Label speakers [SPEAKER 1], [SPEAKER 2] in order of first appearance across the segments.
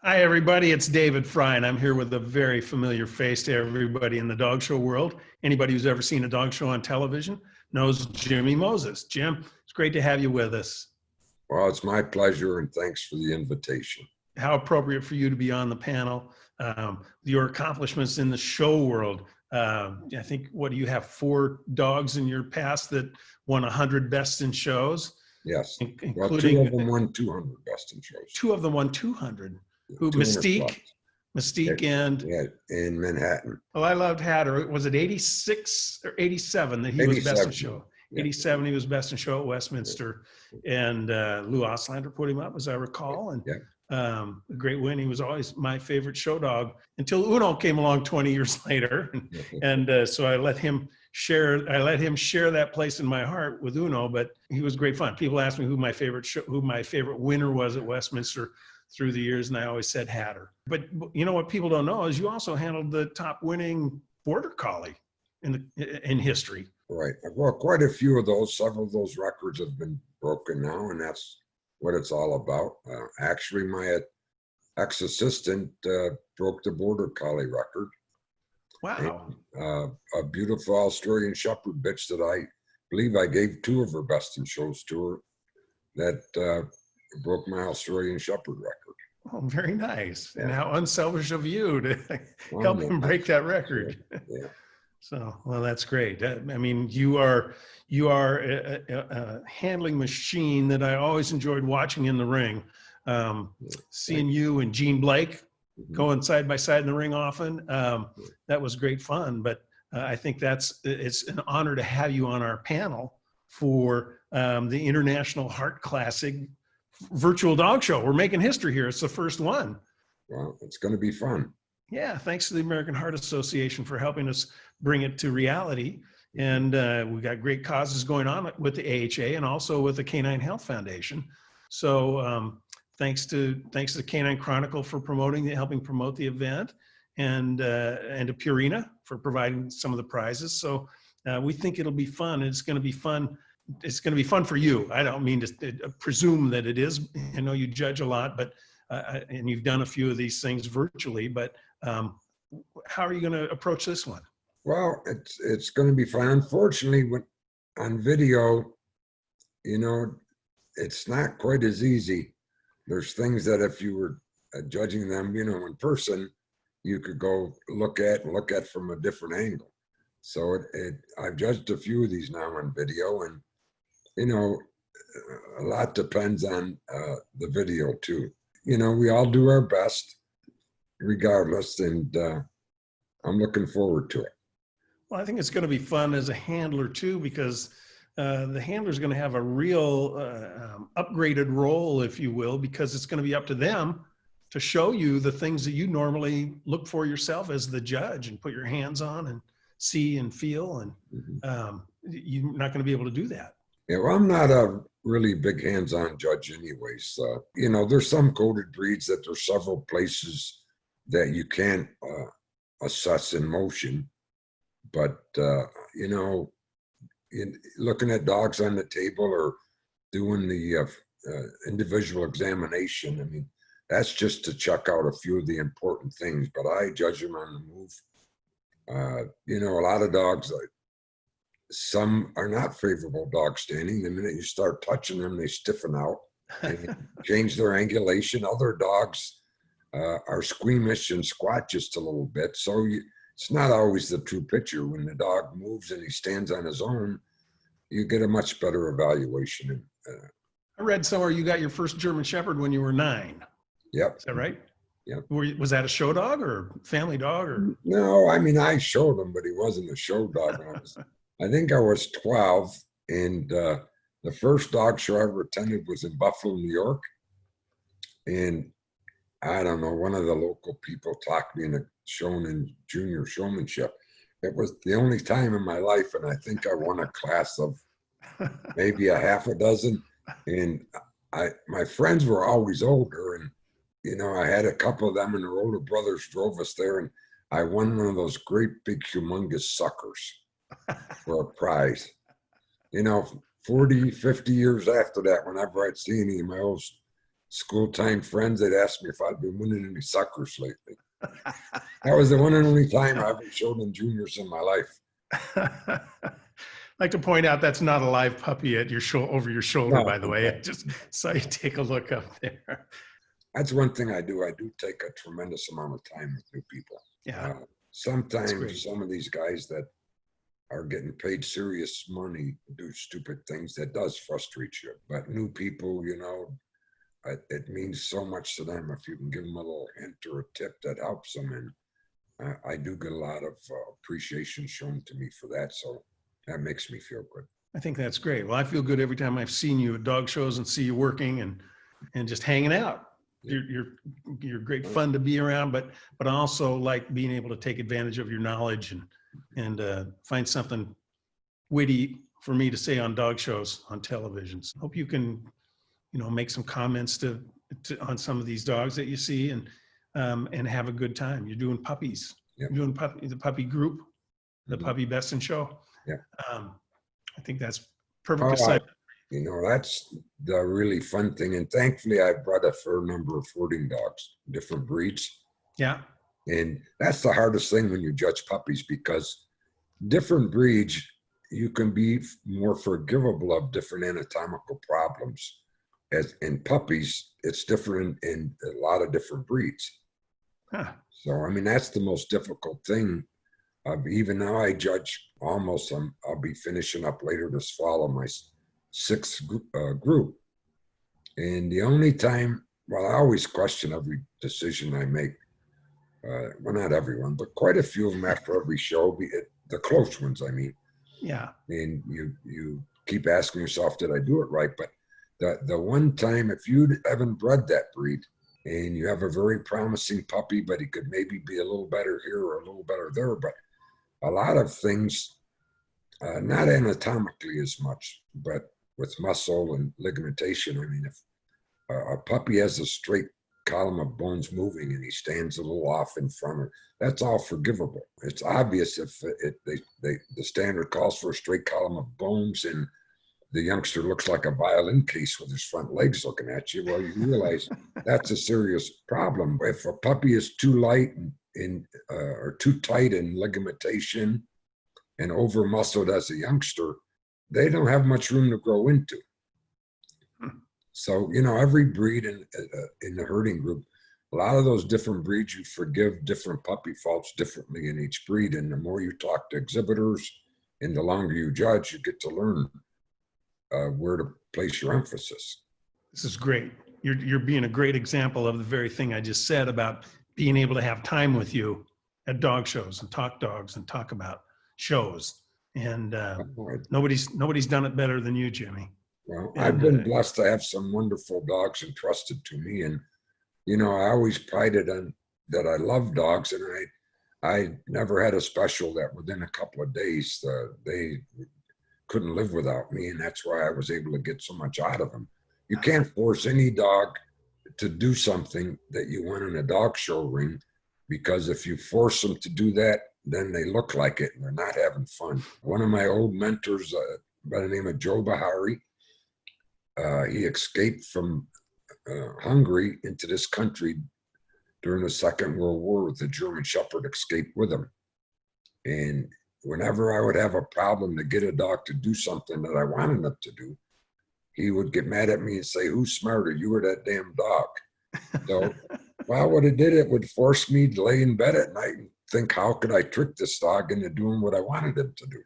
[SPEAKER 1] Hi, everybody. It's David Frei, and I'm here with a very familiar face to everybody in the dog show world. Anybody who's ever seen a dog show on television knows Jimmy Moses. Jim, it's great to have you with us.
[SPEAKER 2] Well, it's my pleasure, and thanks for the invitation.
[SPEAKER 1] How appropriate for you to be on the panel. Your accomplishments in the show world. I think, what do you have, 4 dogs in your past that won 100 Best in Shows?
[SPEAKER 2] Yes.
[SPEAKER 1] Including,
[SPEAKER 2] well, 2 of them won 200 Best in Shows.
[SPEAKER 1] 2 of them won 200. Who,
[SPEAKER 2] 200
[SPEAKER 1] Mystique and
[SPEAKER 2] yeah, in Manhattan.
[SPEAKER 1] Well, I loved Hatter. Was it 86 or 87 that he was best in show?
[SPEAKER 2] Yeah.
[SPEAKER 1] 87, he was best in show at Westminster. And Lou Oslander put him up, as I recall. And a great win. He was always my favorite show dog until Uno came along 20 years later. And so I let him share that place in my heart with Uno, but he was great fun. People ask me who my favorite winner was at Westminster through the years, and I always said Hatter. But you know what people don't know is you also handled the top winning border collie in history.
[SPEAKER 2] Right. Well, quite a few of those, several of those records have been broken now, and that's what it's all about. Actually, my ex-assistant broke the border collie record.
[SPEAKER 1] Wow.
[SPEAKER 2] And, a beautiful Australian Shepherd bitch that I believe I gave 2 of her best in shows to her that broke my Australian Shepherd record.
[SPEAKER 1] Oh, very nice. Yeah. And how unselfish of you to help him break that record.
[SPEAKER 2] Yeah.
[SPEAKER 1] So, well, that's great. I mean, you are a handling machine that I always enjoyed watching in the ring. Seeing you and Gene Blake going side by side in the ring often, that was great fun. But I think it's an honor to have you on our panel for the International Heart Classic virtual dog show. We're making history here. It's the first one.
[SPEAKER 2] Well, it's going to be fun.
[SPEAKER 1] Yeah, thanks to the American Heart Association for helping us bring it to reality. And we got great causes going on with the AHA and also with the Canine Health Foundation. So thanks to Canine Chronicle for helping promote the event, and to Purina for providing some of the prizes. So we think it'll be fun. It's going to be fun. It's going to be fun for you. I don't mean to presume that it is. I know you judge a lot, but and you've done a few of these things virtually, but how are you going to approach this one?
[SPEAKER 2] Well, it's going to be fun. Unfortunately, on video, it's not quite as easy. There's things that if you were judging them, in person, you could go look at from a different angle. So I've judged a few of these now on video, and a lot depends on the video too. We all do our best regardless, and I'm looking forward to it.
[SPEAKER 1] Well, I think it's going to be fun as a handler too, because the handler is going to have a real upgraded role, if you will, because it's going to be up to them to show you the things that you normally look for yourself as the judge and put your hands on and see and feel, and you're not going to be able to do that.
[SPEAKER 2] Yeah, well, I'm not a really big hands-on judge anyways. There's some coded breeds that there's several places that you can't assess in motion. But, looking at dogs on the table or doing the individual examination, I mean, that's just to check out a few of the important things, but I judge them on the move. A lot of dogs, some are not favorable dog standing. The minute you start touching them, they stiffen out and change their angulation. Other dogs are squeamish and squat just a little bit. So it's not always the true picture. When the dog moves and he stands on his own, you get a much better evaluation.
[SPEAKER 1] I read somewhere you got your first German Shepherd when you were 9.
[SPEAKER 2] Yep.
[SPEAKER 1] Is that right?
[SPEAKER 2] Yep.
[SPEAKER 1] Was that a show dog or family dog? Or
[SPEAKER 2] no, I mean, I showed him, but he wasn't a show dog. I think I was 12, and the first dog show I ever attended was in Buffalo, New York. And I don't know, one of the local people talked me into showing in junior showmanship. It was the only time in my life, and I think I won a class of maybe a half a dozen. And my friends were always older, and I had a couple of them, and their older brothers drove us there, and I won one of those great big humongous suckers for a prize. 40, 50 years after that, whenever I'd see any of my old school time friends, they'd ask me if I'd been winning any suckers lately. That was the one and only time I ever showed them juniors in my life.
[SPEAKER 1] I'd like to point out that's not a live puppy at your over your shoulder,
[SPEAKER 2] No,
[SPEAKER 1] by the way. I just saw you take a look up there.
[SPEAKER 2] that's one thing I do. I do take a tremendous amount of time with new people.
[SPEAKER 1] Yeah, that's
[SPEAKER 2] Sometimes
[SPEAKER 1] great.
[SPEAKER 2] some of these guys that are getting paid serious money do stupid things that does frustrate you. But new people, you know, it means so much to them if you can give them a little hint or a tip that helps them. And I do get a lot of appreciation shown to me for that. So that makes me feel good.
[SPEAKER 1] I think that's great. Well, I feel good every time I've seen you at dog shows and see you working and just hanging out.
[SPEAKER 2] Yeah.
[SPEAKER 1] You're great fun to be around, but I also like being able to take advantage of your knowledge and find something witty for me to say on dog shows on television. So hope you can, you know, make some comments on some of these dogs that you see and have a good time. You're doing puppies.
[SPEAKER 2] Yeah.
[SPEAKER 1] You're doing the puppy group, the Puppy Best in Show.
[SPEAKER 2] Yeah.
[SPEAKER 1] I think that's perfect assignment.
[SPEAKER 2] You know, that's the really fun thing. And thankfully, I brought a fair number of 14 dogs, different breeds.
[SPEAKER 1] Yeah.
[SPEAKER 2] And that's the hardest thing when you judge puppies, because different breeds, you can be more forgivable of different anatomical problems. As in puppies, it's different in a lot of different breeds.
[SPEAKER 1] Huh.
[SPEAKER 2] So, I mean, that's the most difficult thing. Even now, I judge almost, I'll be finishing up later this fall on my sixth group. And the only time, well, I always question every decision I make. Well, not everyone, but quite a few of them after every show, the close ones, I mean.
[SPEAKER 1] Yeah.
[SPEAKER 2] And you keep asking yourself, did I do it right? But the one time, if you haven't bred that breed and you have a very promising puppy, but he could maybe be a little better here or a little better there, but a lot of things, not anatomically as much, but with muscle and ligamentation. I mean, if a puppy has a straight column of bones moving and he stands a little off in front of, that's all forgivable. It's obvious if the standard calls for a straight column of bones and the youngster looks like a violin case with his front legs looking at you. Well, you realize that's a serious problem. If a puppy is too light or too tight in ligamentation and over muscled as a youngster, they don't have much room to grow into. So, you know, every breed in the herding group, a lot of those different breeds, you forgive different puppy faults differently in each breed. And the more you talk to exhibitors and the longer you judge, you get to learn where to place your emphasis.
[SPEAKER 1] This is great. You're being a great example of the very thing I just said about being able to have time with you at dog shows and talk dogs and talk about shows. And nobody's done it better than you, Jimmy.
[SPEAKER 2] Well, I've been blessed to have some wonderful dogs entrusted to me. And, you know, I always prided on that I love dogs. And I never had a special that within a couple of days, they couldn't live without me. And that's why I was able to get so much out of them. You can't force any dog to do something that you want in a dog show ring, because if you force them to do that, then they look like it and they're not having fun. One of my old mentors by the name of Joe Bahari, he escaped from Hungary into this country during the Second World War with the German Shepherd, escaped with him. And whenever I would have a problem to get a dog to do something that I wanted them to do, he would get mad at me and say, "Who's smarter, you or that damn dog?" So, well, what it did, it would force me to lay in bed at night and think, how could I trick this dog into doing what I wanted him to do?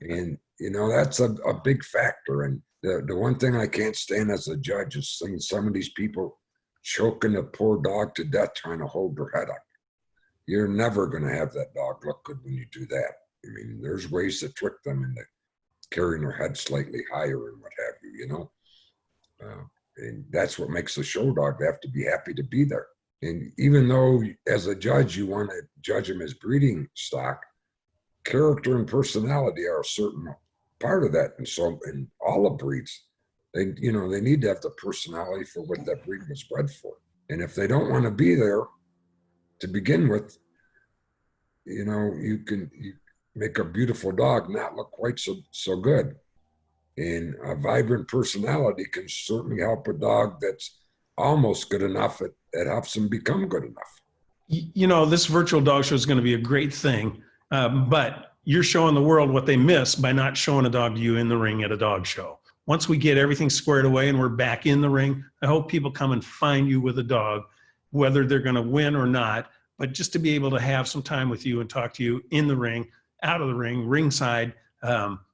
[SPEAKER 2] And, you know, that's a big factor. And the one thing I can't stand as a judge is seeing some of these people choking a poor dog to death trying to hold their head up. You're never going to have that dog look good when you do that. I mean, there's ways to trick them into carrying their head slightly higher and what have you, you know. And that's what makes the show dog. They have to be happy to be there. And even though as a judge, you want to judge them as breeding stock, character and personality are a certain part of that. And so in all the breeds, they need to have the personality for what that breed was bred for. And if they don't want to be there to begin with, you know, you make a beautiful dog not look quite so good. And a vibrant personality can certainly help a dog that's almost good enough, it helps them become good enough.
[SPEAKER 1] You know, this virtual dog show is going to be a great thing, but you're showing the world what they miss by not showing a dog to you in the ring at a dog show. Once we get everything squared away and we're back in the ring, I hope people come and find you with a dog, whether they're going to win or not, but just to be able to have some time with you and talk to you in the ring, out of the ring, ringside,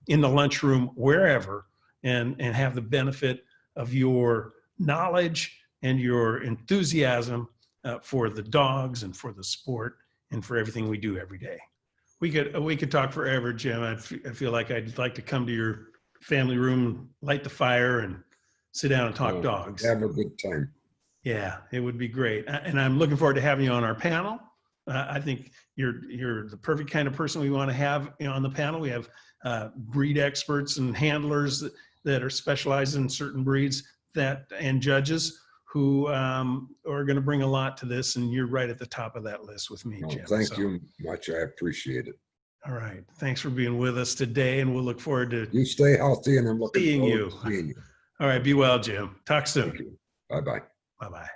[SPEAKER 1] in the lunchroom, wherever, and have the benefit of your knowledge and your enthusiasm for the dogs and for the sport and for everything we do every day. We could talk forever, Jim. I feel like I'd like to come to your family room, light the fire, and sit down and talk dogs.
[SPEAKER 2] Have a good time.
[SPEAKER 1] Yeah, it would be great. And I'm looking forward to having you on our panel. I think you're the perfect kind of person we want to have on the panel. We have breed experts and handlers that are specialized in certain breeds and judges who are going to bring a lot to this, and you're right at the top of that list with me, Jim.
[SPEAKER 2] Thank you much. I appreciate it.
[SPEAKER 1] All right. Thanks for being with us today, and we'll look forward to
[SPEAKER 2] you stay healthy, and I'm looking
[SPEAKER 1] seeing
[SPEAKER 2] forward
[SPEAKER 1] you.
[SPEAKER 2] to seeing you.
[SPEAKER 1] All right. Be well, Jim. Talk soon.
[SPEAKER 2] Thank you. Bye-bye.
[SPEAKER 1] Bye-bye.